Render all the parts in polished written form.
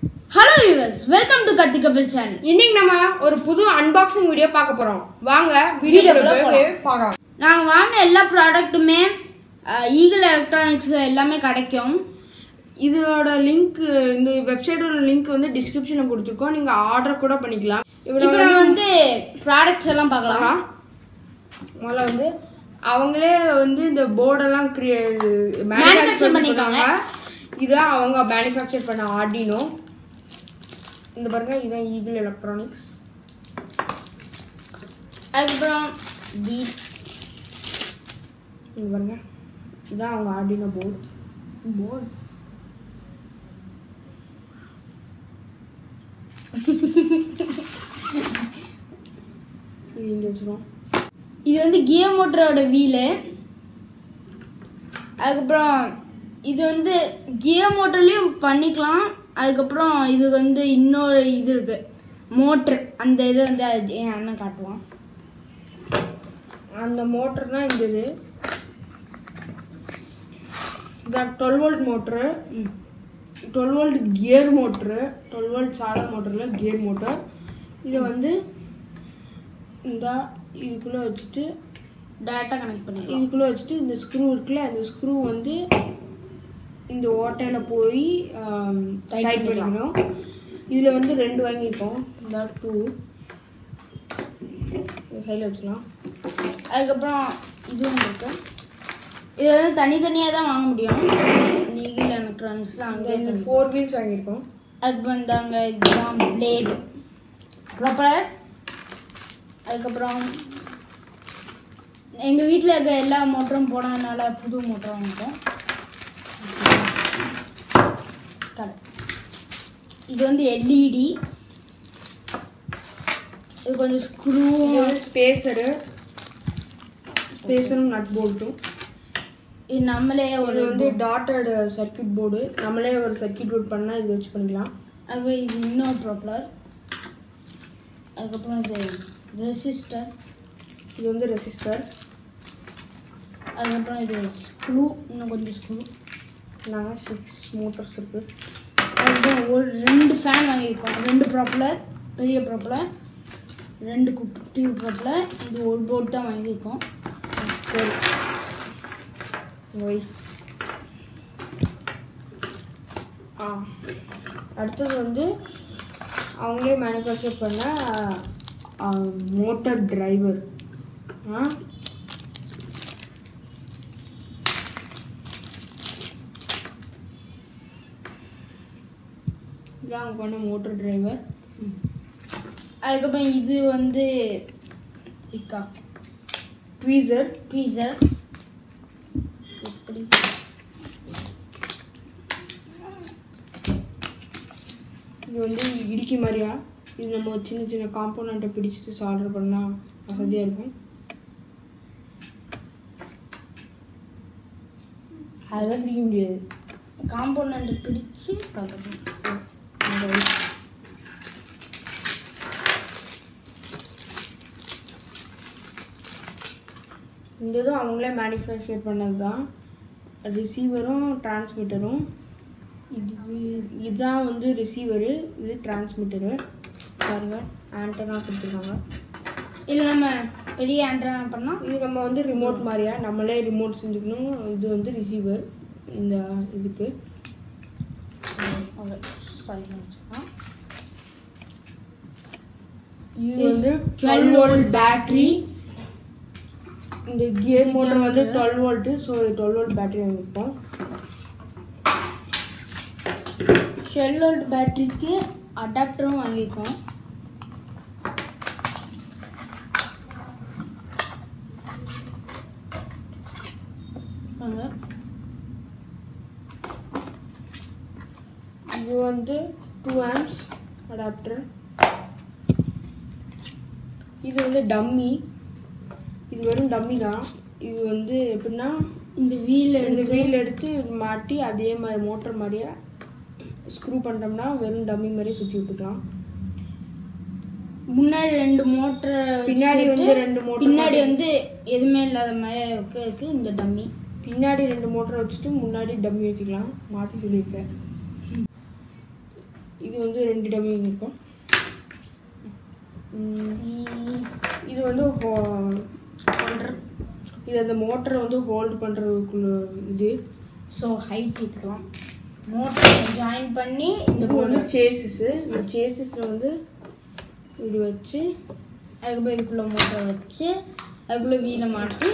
Hello viewers, welcome to Kathi Kapil channel. இன்னைக்கு நம்ம ஒரு புது அன்பாக்சிங் வீடியோ பார்க்க போறோம். வாங்க வீடியோக்குள்ள போலாம். நான் வாங்கின எல்லா ப்ராடக்ட்டுமே ஈகிள் எலக்ட்ரானிக்ஸ் எல்லாமே கிடைக்கும். இதோட லிங்க் இந்த வெப்சைட்டோட லிங்க் வந்து டிஸ்கிரிப்ஷன்ல கொடுத்துருக்கோம். நீங்க ஆர்டர் கூட பண்ணிக்கலாம். இப்போ நம்ம வந்து ப்ராடக்ட்ஸ் எல்லாம் பார்க்கலாம். முதல்ல வந்து அவங்களே வந்து இந்த போர்டெல்லாம் மேனுஃபேக்சர் பண்ணிருக்காங்க. இதான் அவங்க மேனுஃபேக்சர் பண்ண ஆர்டினோ. இந்த பாருங்க, இதான் ஈகிள் எலக்ட்ரானிக்ஸ். அதுக்கப்புறம் இங்க பாருங்க, இதான் அவங்க ஆர்டினோ போர்டு. இங்க வச்சிருக்கோம். இது வந்து கியர் மோட்டரோட வீலு. அதுக்கப்புறம் இது வந்து கியர் மோட்டர்லயும் பண்ணிக்கலாம். அதுக்கப்புறம் இது வந்து இன்னொரு இது இருக்கு, மோட்டர். அந்த இது வந்து என் அண்ணன் காட்டுவான். அந்த மோட்டர் தான் இந்த இது. இதான் 12 volt motor, 12 volt gear motor, 12 volt சாதா மோட்டரில் கியர் மோட்டர். இதை வந்து இந்த இதுக்குள்ளே வச்சுட்டு டேரெக்டாக கனெக்ட் பண்ணிக்கலாம். இதுக்குள்ளே வச்சுட்டு இந்த ஸ்க்ரூ இருக்குல்ல, அந்த ஸ்க்ரூ வந்து இந்த ஓட்டையில் போய் டைட் பண்ணிக்கணும். இதில் வந்து 2 வாங்கியிருக்கோம். இந்த 2 சைடில் வச்சுக்கலாம். அதுக்கப்புறம் இதுவும் இருக்கு. இது வந்து தனித்தனியாக தான் வாங்க முடியும். ஈகிள் எலக்ட்ரானிக்ஸில் அங்கே இந்த 4 வீல்ஸ் வாங்கியிருக்கோம். அதுக்கப்புறம் இந்தாங்க, இதுதான் பிளேடு, ப்ராப்பர். அதுக்கப்புறம் எங்கள் வீட்டில் இருக்க எல்லா மோட்டரும் போனதுனால புது மோட்டர் வாங்கிட்டோம். இது வந்து எல்இடி. இது கொஞ்சம் ஸ்க்ரூ, ஸ்பேசரும் நட் போல்ட்டும். இது நம்மளே ஒரு வந்து டாட்டட் சர்க்யூட் போர்டு. நம்மளே ஒரு சர்க்யூட் போர்டு பண்ணால் இது வச்சு பண்ணிக்கலாம். அது இது இன்னொரு ப்ராப்பர். அதுக்கப்புறம் இது ரெசிஸ்டர். இது வந்து ரெசிஸ்டர். அதுக்கப்புறம் இது ஸ்க்ரூ, இன்னும் கொஞ்சம் ஸ்க்ரூ. நாங்கள் 6 மோட்டர்ஸ் இருக்குது. அதுக்கப்புறம் ஒரு 2 ஃபேன் வாங்கியிருக்கோம். 2 ப்ராப்பலர், பெரிய ப்ராப்பலர், 2 குட்டி ப்ராப்பலர். இது ஒரு போர்டு தான் வாங்கியிருக்கோம். சரி, ஒய். அடுத்தது வந்து அவங்களே மேனுஃபேக்சர் பண்ண மோட்டர் டிரைவர். இதான் அவங்க பண்ண மோட்டர் டிரைவர். அதுக்கப்புறம் இது வந்து ட்வீசர். எப்படி இது வந்து இடிக்கி மாதிரியா. இது நம்ம சின்ன சின்ன காம்போனண்ட்டை பிடிச்சிட்டு சால்டர் பண்ணால் வசதியாக இருக்கும். அதெல்லாம் பிடிக்க முடியாது. காம்பவுண்ட் பிடிச்சு சாப்பிடணும். இந்த இதுவும் அவங்களே மேனுஃபேக்சர் பண்ணது தான். ரிசீவரும் டிரான்ஸ்மிட்டரும். இதுதான் வந்து ரிசீவரு, இது டிரான்ஸ்மிட்டரு. பாருங்க, ஆண்டனா கொடுத்துருக்காங்க. இதில் நம்ம பெரிய ஆண்டனா பண்ணால் இது நம்ம வந்து ரிமோட் மாதிரியா நம்மளே ரிமோட் செஞ்சுக்கணும். இது வந்து ரிசீவர். இந்த இதுக்கு இது வந்து 12 வோல்ட் பேட்டரி. இந்த கியர் மோட்டர் வந்து 12 வோல்ட். ஸோ 12 வோல்ட் பேட்டரி வாங்கிப்போம். ஷெல்லோல்ட் பேட்டரிக்கு அடாப்டரும் வாங்கியிருக்கோம். இது வந்து 2 amps அடாப்டர். இது வந்து டம்மி. இது வெறும் டம்மி தான். இது வந்து எப்படின்னா இந்த வீல் எடுத்து மாட்டி அதே மாதிரி மோட்டர் மாதிரியே ஸ்க்ரூ பண்ணிட்டோம்னா வெறும் டம்மி மாதிரி சுற்றி விட்டுக்கலாம். முன்னாடி 2 மோட்டர், பின்னாடி வந்து 2 மோட்டர், பின்னாடி வந்து எதுவுமே இல்லாத மாதிரி இருக்கு இந்த டம்மி. பின்னாடி 2 மோட்டர் வச்சுட்டு முன்னாடி டம்மி வச்சுக்கலாம். மாற்றி சொல்லியிருக்கேன். இது வந்து 2 டம்மி இருக்கும். இது வந்து இது அந்த மோட்டரை வந்து ஹோல்ட் பண்ணுறதுக்குள்ள இது. ஸோ ஹைட் எடுத்துக்கலாம். மோட்டரை ஜாயின் பண்ணி இந்த வந்து சேசிஸு. இந்த சேசிஸில் வந்து இது வச்சு அதுக்கப்புறம் இதுக்குள்ளே மோட்டரை வச்சு அதுக்குள்ளே வீலை மாட்டி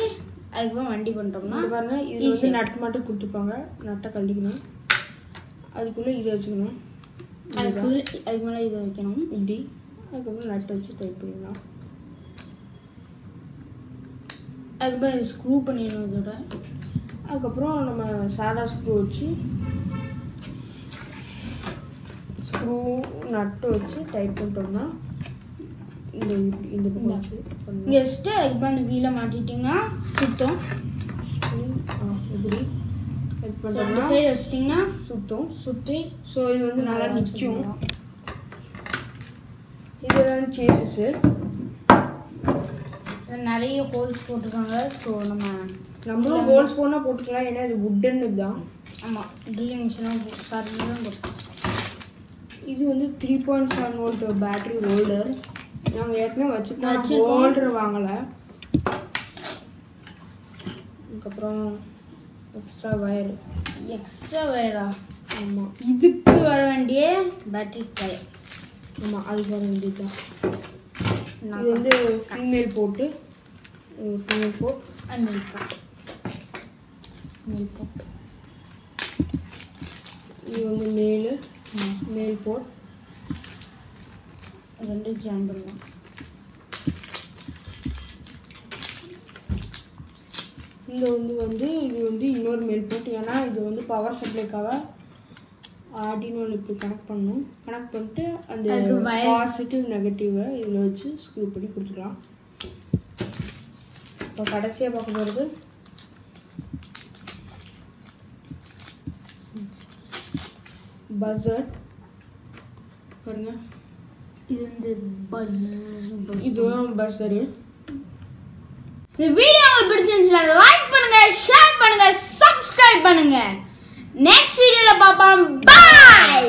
அதுக்கப்புறம் வண்டி பண்ணுறோம்னா பாருங்க. இது வந்து நட் மட்டும் கொடுத்துப்பாங்க. நட்டை கழிக்கணும். அதுக்குள்ளே இதை வச்சுக்கணும். அதுக்கு மேலே இதை வைக்கணும் இப்படி. அதுக்கப்புறம் நட்டை வச்சு டைப் பண்ணிடலாம். அதுக்கப்புறம் இது ஸ்க்ரூ பண்ணிடணும். இதோட அதுக்கப்புறம் நம்ம சாதா ஸ்க்ரூ வச்சு ஸ்க்ரூ நட்டு வச்சு டைப் பண்ணிட்டோம்னா இந்த இங்கே வச்சுட்டு அதுக்கப்புறம் அந்த வீலை மாட்டிட்டிங்கன்னா சுத்தம். இப்படி டைப் பண்ணுறோம்னா சைடு வச்சிட்டிங்கன்னா சுத்தம். சுற்றி. ஸோ இது வந்து நல்லா நிற்கும். இது வந்து சேஸஸு. நிறைய ஹோல்ஸ் போட்டிருக்காங்க. ஸோ நம்மளும் ஹோல்ஸ் போனால் போட்டுக்கலாம். ஏன்னா இது வுட்டன்னு தான். ஆமாம், ட்ரில்லிங் மிஷினாக போட்டுக்கலாம். இது வந்து 3.7 வோல்ட் பேட்டரி ஹோல்டர். நாங்கள் ஏற்கனவே வச்சுருக்கோம். ஹோல்டர் வாங்கலை. அதுக்கப்புறம் எக்ஸ்ட்ரா வயரா? ஆமாம், இதுக்கு வர வேண்டிய பேட்டரி வயர். ஆமாம், அதுக்கு வர வேண்டியது தான். இது வந்து ஃபீமேல் போட்டு மேல் போட். இது வந்து மேல் போட். ரெண்டு ஜாயின் பண்ணுவோம். இது வந்து இன்னொரு மேல் போட். ஏன்னா இது வந்து பவர் சப்ளைக்காக ஆர்டினோவில் இப்படி கனெக்ட் பண்ணணும். கனெக்ட் பண்ணிட்டு அந்த பாசிட்டிவ் நெகட்டிவை இதில் வச்சு ஸ்க்ரூ பண்ணி கொடுத்துக்கலாம். இப்போ கடைசியாக பார்க்க போகிறது பஸர். பாருங்க, இது வந்து இதுவும் பஸரு. இந்த வீடியோ உங்களுக்கு பிடிச்சிருந்துச்சுன்னா லைக் பண்ணுங்க, ஷேர் பண்ணுங்க, சப்ஸ்கிரைப் பண்ணுங்க. நெக்ஸ்ட் வீடியோல பார்ப்போம். பை.